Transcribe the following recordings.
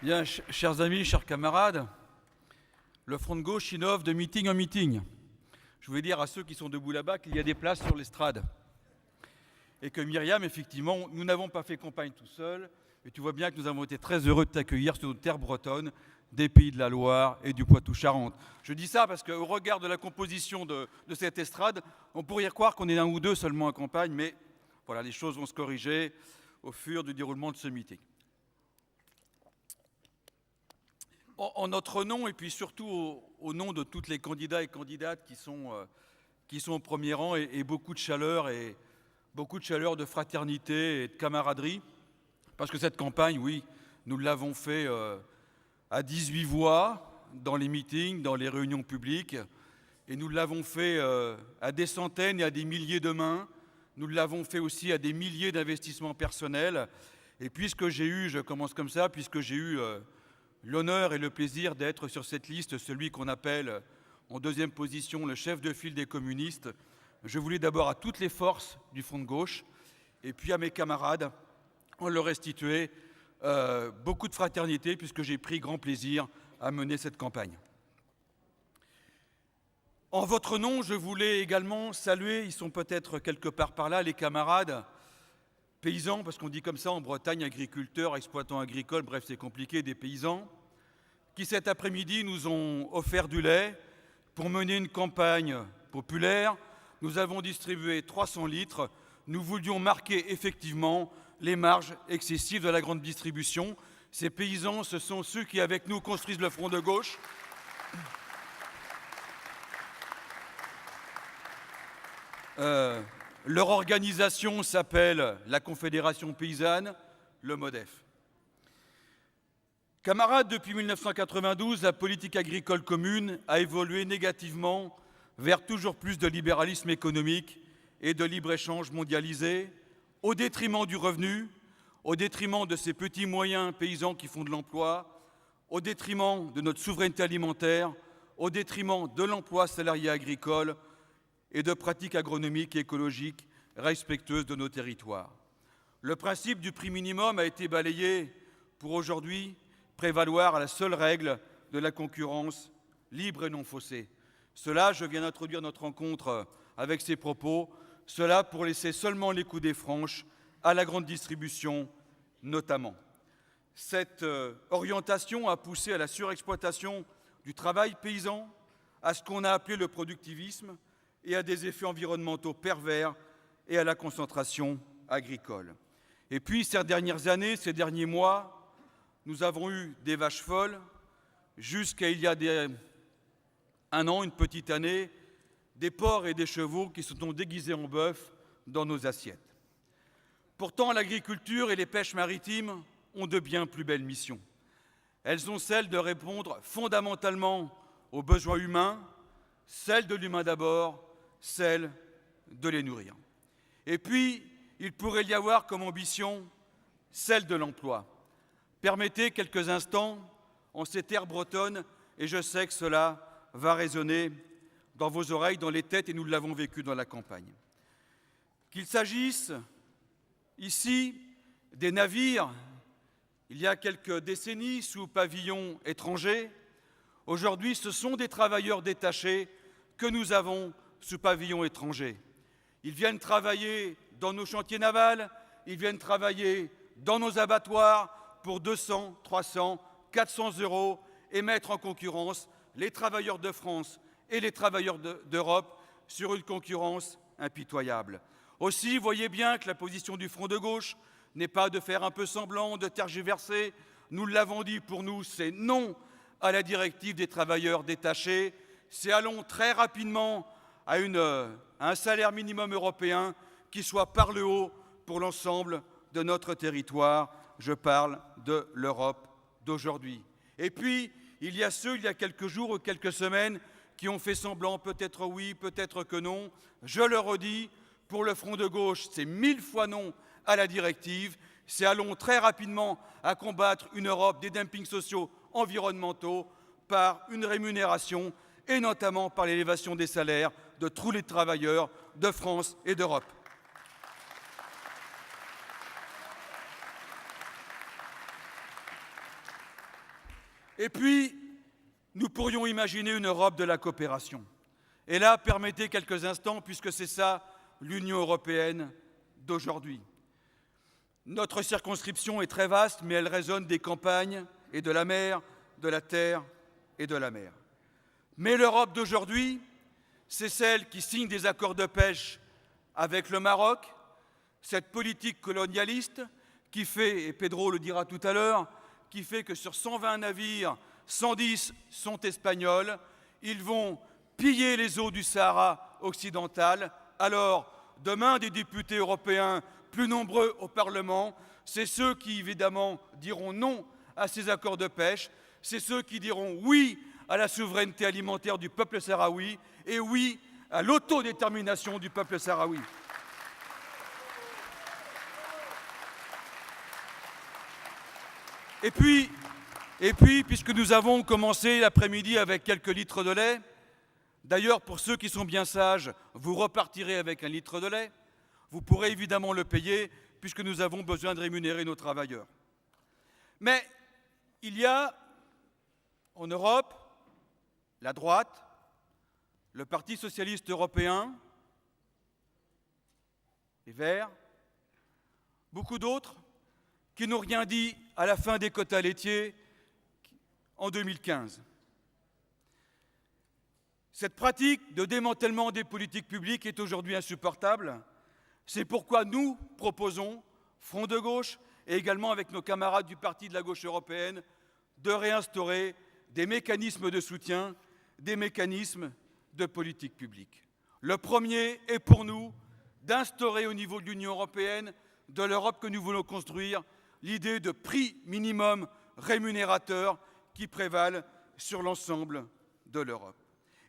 Bien, chers amis, chers camarades, le Front de gauche innove de meeting en meeting. Je voulais dire à ceux qui sont debout là-bas qu'il y a des places sur l'estrade. Et que Myriam, effectivement, nous n'avons pas fait campagne tout seuls. Et tu vois bien que nous avons été très heureux de t'accueillir sur nos terres bretonnes, des Pays de la Loire et du Poitou-Charentes. Je dis ça parce qu'au regard de la composition de cette estrade, on pourrait croire qu'on est un ou deux seulement en campagne, mais voilà, les choses vont se corriger au fur du déroulement de ce meeting. En notre nom, et puis surtout au nom de tous les candidats et candidates qui sont au premier rang, et beaucoup de chaleur, de fraternité et de camaraderie, parce que cette campagne, oui, nous l'avons fait à 18 voix, dans les meetings, dans les réunions publiques, et nous l'avons fait à des centaines et à des milliers de mains, nous l'avons fait aussi à des milliers d'investissements personnels, et puisque j'ai eu, je commence comme ça, puisque j'ai eu l'honneur et le plaisir d'être sur cette liste, celui qu'on appelle en deuxième position le chef de file des communistes. Je voulais d'abord à toutes les forces du Front de gauche et puis à mes camarades en leur restituer beaucoup de fraternité puisque j'ai pris grand plaisir à mener cette campagne. En votre nom, je voulais également saluer, ils sont peut-être quelque part par là, les camarades paysans, parce qu'on dit comme ça en Bretagne, agriculteurs, exploitants agricoles, bref, c'est compliqué, des paysans, qui cet après-midi nous ont offert du lait pour mener une campagne populaire. Nous avons distribué 300 litres. Nous voulions marquer effectivement les marges excessives de la grande distribution. Ces paysans, ce sont ceux qui, avec nous, construisent le Front de gauche. Leur organisation s'appelle la Confédération paysanne, le MODEF. Camarades, depuis 1992, la politique agricole commune a évolué négativement vers toujours plus de libéralisme économique et de libre-échange mondialisé, au détriment du revenu, au détriment de ces petits moyens paysans qui font de l'emploi, au détriment de notre souveraineté alimentaire, au détriment de l'emploi salarié agricole et de pratiques agronomiques et écologiques respectueuses de nos territoires. Le principe du prix minimum a été balayé pour aujourd'hui prévaloir à la seule règle de la concurrence libre et non faussée. Cela, je viens d'introduire notre rencontre avec ces propos, cela pour laisser seulement les coudées franches à la grande distribution notamment. Cette orientation a poussé à la surexploitation du travail paysan, à ce qu'on a appelé le productivisme, et à des effets environnementaux pervers et à la concentration agricole. Et puis, ces dernières années, ces derniers mois, nous avons eu des vaches folles, jusqu'à il y a un an, une petite année, des porcs et des chevaux qui se sont déguisés en bœufs dans nos assiettes. Pourtant, l'agriculture et les pêches maritimes ont de bien plus belles missions. Elles ont celle de répondre fondamentalement aux besoins humains, celle de l'humain d'abord, celle de les nourrir. Et puis, il pourrait y avoir comme ambition celle de l'emploi. Permettez quelques instants en ces terres bretonnes, et je sais que cela va résonner dans vos oreilles, dans les têtes, et nous l'avons vécu dans la campagne. Qu'il s'agisse ici des navires, il y a quelques décennies, sous pavillon étranger, aujourd'hui ce sont des travailleurs détachés que nous avons sous pavillon étranger. Ils viennent travailler dans nos chantiers navals, ils viennent travailler dans nos abattoirs pour 200, 300, 400 € et mettre en concurrence les travailleurs de France et les travailleurs d'Europe sur une concurrence impitoyable. Aussi, voyez bien que la position du Front de gauche n'est pas de faire un peu semblant, de tergiverser. Nous l'avons dit, pour nous, c'est non à la directive des travailleurs détachés. C'est allons très rapidement à un salaire minimum européen qui soit par le haut pour l'ensemble de notre territoire. Je parle de l'Europe d'aujourd'hui. Et puis, il y a ceux, il y a quelques jours ou quelques semaines, qui ont fait semblant, peut-être oui, peut-être que non. Je le redis, pour le Front de gauche, c'est 1000 fois non à la directive. C'est allons très rapidement à combattre une Europe des dumpings sociaux environnementaux par une rémunération et notamment par l'élévation des salaires de tous les travailleurs de France et d'Europe. Et puis, nous pourrions imaginer une Europe de la coopération. Et là, permettez quelques instants, puisque c'est ça l'Union européenne d'aujourd'hui. Notre circonscription est très vaste, mais elle résonne des campagnes et de la mer, de la terre et de la mer. Mais l'Europe d'aujourd'hui, c'est celle qui signe des accords de pêche avec le Maroc, cette politique colonialiste qui fait, et Pedro le dira tout à l'heure, qui fait que sur 120 navires, 110 sont espagnols. Ils vont piller les eaux du Sahara occidental. Alors, demain, des députés européens plus nombreux au Parlement, c'est ceux qui, évidemment, diront non à ces accords de pêche. C'est ceux qui diront oui à la souveraineté alimentaire du peuple sahraoui et oui à l'autodétermination du peuple sahraoui. Et puis, puisque nous avons commencé l'après-midi avec quelques litres de lait, d'ailleurs, pour ceux qui sont bien sages, vous repartirez avec un litre de lait, vous pourrez évidemment le payer, puisque nous avons besoin de rémunérer nos travailleurs. Mais il y a en Europe la droite, le Parti socialiste européen, les Verts, beaucoup d'autres qui n'ont rien dit à la fin des quotas laitiers en 2015. Cette pratique de démantèlement des politiques publiques est aujourd'hui insupportable. C'est pourquoi nous proposons, Front de gauche, et également avec nos camarades du Parti de la gauche européenne, de réinstaurer des mécanismes de soutien, des mécanismes de politique publique. Le premier est pour nous d'instaurer au niveau de l'Union européenne, de l'Europe que nous voulons construire, l'idée de prix minimum rémunérateur qui prévalent sur l'ensemble de l'Europe.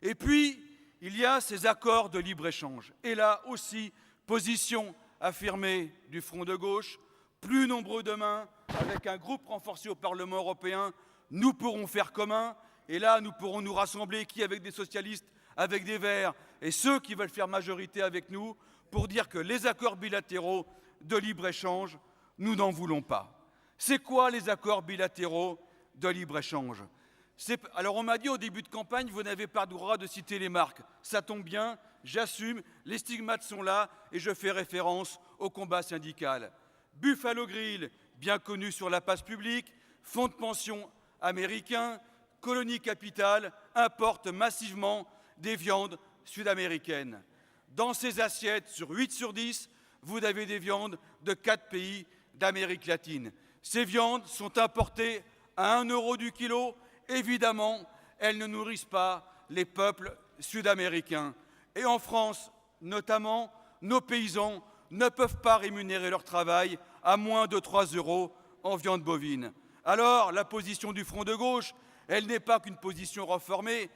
Et puis, il y a ces accords de libre-échange. Et là aussi, position affirmée du Front de gauche, plus nombreux demain, avec un groupe renforcé au Parlement européen, nous pourrons faire commun. Et là, nous pourrons nous rassembler, qui avec des socialistes, avec des Verts, et ceux qui veulent faire majorité avec nous, pour dire que les accords bilatéraux de libre-échange, nous n'en voulons pas. C'est quoi les accords bilatéraux de libre-échange ? Alors on m'a dit au début de campagne, vous n'avez pas le droit de citer les marques. Ça tombe bien, j'assume, les stigmates sont là et je fais référence au combat syndical. Buffalo Grill, bien connu sur la place publique, fonds de pension américain, Colonie Capital, importent massivement des viandes sud-américaines. Dans ces assiettes, sur 8 sur 10, vous avez des viandes de 4 pays d'Amérique latine. Ces viandes sont importées à 1 € du kilo. Évidemment, elles ne nourrissent pas les peuples sud-américains. Et en France, notamment, nos paysans ne peuvent pas rémunérer leur travail à moins de 3 € en viande bovine. Alors, la position du Front de gauche, elle n'est pas qu'une position renfermée,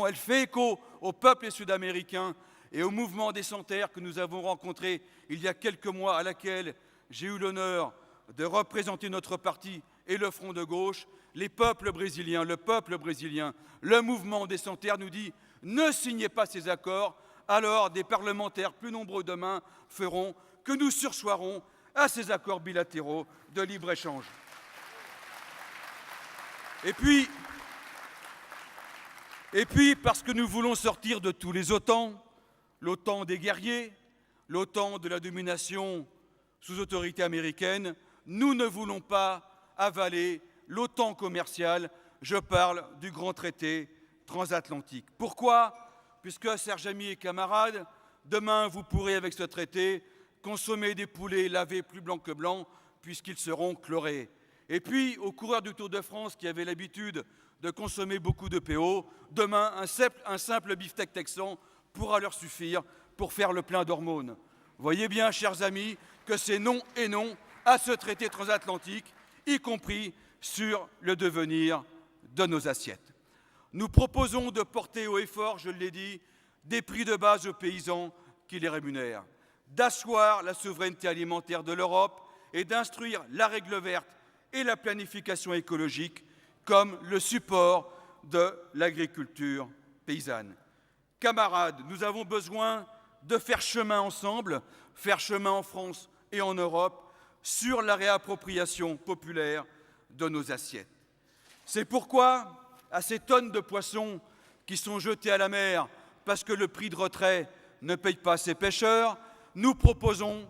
elle fait écho au peuple sud-américain et au mouvement des Sans-Terre que nous avons rencontré il y a quelques mois, à laquelle j'ai eu l'honneur de représenter notre parti et le Front de gauche. Le peuple brésilien, le mouvement des Sans-Terre nous dit « Ne signez pas ces accords », alors des parlementaires plus nombreux demain feront que nous sursoirons à ces accords bilatéraux de libre-échange. Et puis, parce que nous voulons sortir de tous les OTAN, l'OTAN des guerriers, l'OTAN de la domination sous autorité américaine, nous ne voulons pas avaler l'OTAN commercial, je parle du grand traité transatlantique. Pourquoi ? Puisque, chers amis et camarades, demain vous pourrez, avec ce traité, consommer des poulets lavés plus blancs que blancs, puisqu'ils seront chlorés. Et puis, aux coureurs du Tour de France qui avaient l'habitude de consommer beaucoup de PO, demain, un simple beefsteak texan pourra leur suffire pour faire le plein d'hormones. Voyez bien, chers amis, que c'est non et non à ce traité transatlantique, y compris sur le devenir de nos assiettes. Nous proposons de porter haut et fort, je l'ai dit, des prix de base aux paysans qui les rémunèrent, d'asseoir la souveraineté alimentaire de l'Europe et d'instruire la règle verte et la planification écologique comme le support de l'agriculture paysanne. Camarades, nous avons besoin de faire chemin ensemble, faire chemin en France et en Europe sur la réappropriation populaire de nos assiettes. C'est pourquoi, à ces tonnes de poissons qui sont jetés à la mer parce que le prix de retrait ne paye pas ses pêcheurs, nous proposons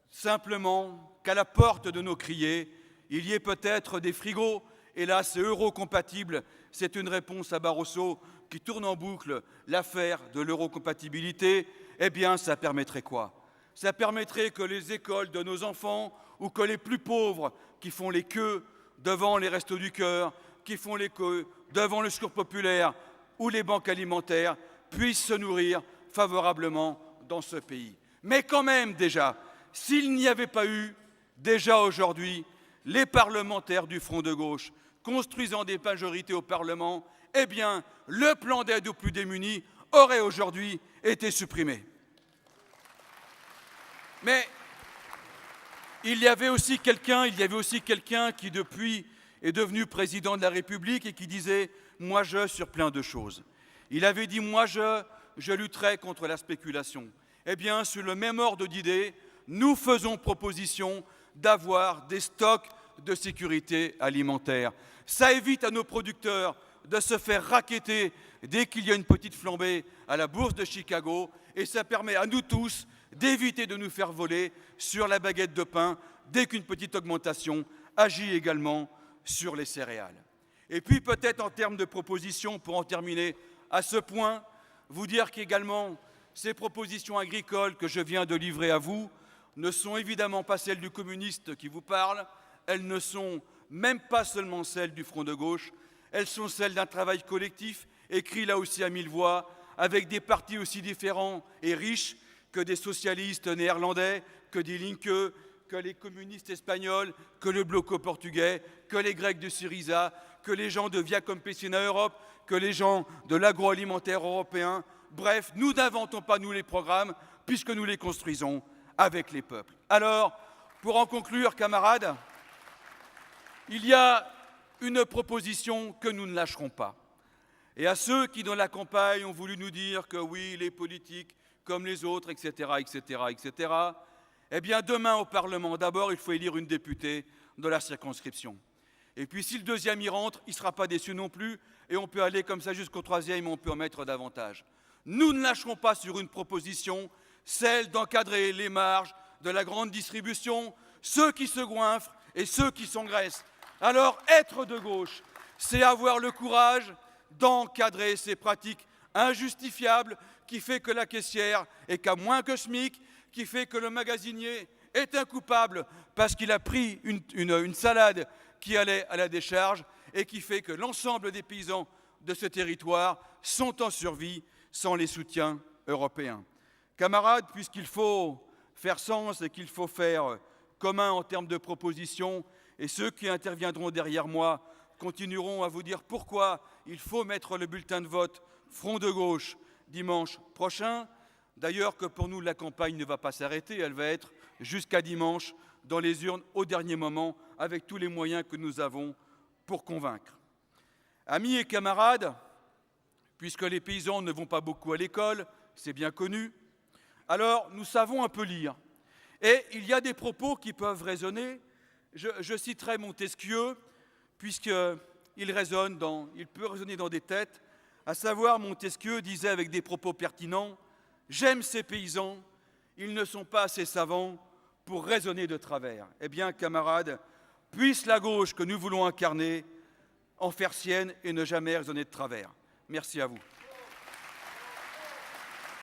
simplement qu'à la porte de nos criées, il y ait peut-être des frigos. Et là, c'est eurocompatible. C'est une réponse à Barroso qui tourne en boucle l'affaire de l'eurocompatibilité. Eh bien, ça permettrait quoi? Ça permettrait que les écoles de nos enfants ou que les plus pauvres qui font les queues devant les restos du cœur, qui font les queues devant le secours populaire ou les banques alimentaires puissent se nourrir favorablement dans ce pays. Mais quand même déjà, s'il n'y avait pas eu déjà aujourd'hui les parlementaires du Front de gauche construisant des majorités au Parlement, eh bien, le plan d'aide aux plus démunis aurait aujourd'hui été supprimé. Mais il y avait aussi quelqu'un qui, depuis, est devenu président de la République et qui disait « moi je » sur plein de choses. Il avait dit « moi je lutterai contre la spéculation ». Eh bien, sur le même ordre d'idées, nous faisons proposition d'avoir des stocks de sécurité alimentaire. Ça évite à nos producteurs de se faire racketter dès qu'il y a une petite flambée à la bourse de Chicago et ça permet à nous tous d'éviter de nous faire voler sur la baguette de pain dès qu'une petite augmentation agit également sur les céréales. Et puis peut-être en termes de propositions, pour en terminer à ce point, vous dire qu'également ces propositions agricoles que je viens de livrer à vous ne sont évidemment pas celles du communiste qui vous parle, elles ne sont même pas seulement celles du Front de gauche, elles sont celles d'un travail collectif, écrit là aussi à 1000 voix, avec des partis aussi différents et riches que des socialistes néerlandais, que des Linke, que les communistes espagnols, que le Bloco portugais, que les Grecs de Syriza, que les gens de Via Campesina Europe, que les gens de l'agroalimentaire européen. Bref, nous n'inventons pas, nous, les programmes, puisque nous les construisons avec les peuples. Alors, pour en conclure, camarades, il y a une proposition que nous ne lâcherons pas. Et à ceux qui, dans la campagne, ont voulu nous dire que oui, les politiques, comme les autres, etc., etc., etc., eh bien, demain au Parlement, d'abord, il faut élire une députée de la circonscription. Et puis, si le deuxième y rentre, il ne sera pas déçu non plus, et on peut aller comme ça jusqu'au troisième, et on peut en mettre davantage. Nous ne lâcherons pas sur une proposition, celle d'encadrer les marges de la grande distribution, ceux qui se goinfrent et ceux qui s'engraissent. Alors, être de gauche, c'est avoir le courage d'encadrer ces pratiques injustifiables qui fait que la caissière est qu'à moins que SMIC, qui fait que le magasinier est un coupable parce qu'il a pris une salade qui allait à la décharge et qui fait que l'ensemble des paysans de ce territoire sont en survie sans les soutiens européens. Camarades, puisqu'il faut faire sens et qu'il faut faire commun en termes de propositions, et ceux qui interviendront derrière moi continueront à vous dire pourquoi il faut mettre le bulletin de vote Front de gauche dimanche prochain. D'ailleurs que pour nous, la campagne ne va pas s'arrêter, elle va être jusqu'à dimanche dans les urnes au dernier moment avec tous les moyens que nous avons pour convaincre. Amis et camarades, puisque les paysans ne vont pas beaucoup à l'école, c'est bien connu, alors nous savons un peu lire. Et il y a des propos qui peuvent résonner. Je citerai Montesquieu, puisqu'il peut résonner dans des têtes, à savoir Montesquieu disait avec des propos pertinents « J'aime ces paysans, ils ne sont pas assez savants pour raisonner de travers. » Eh bien, camarades, puisse la gauche que nous voulons incarner en faire sienne et ne jamais raisonner de travers. Merci à vous.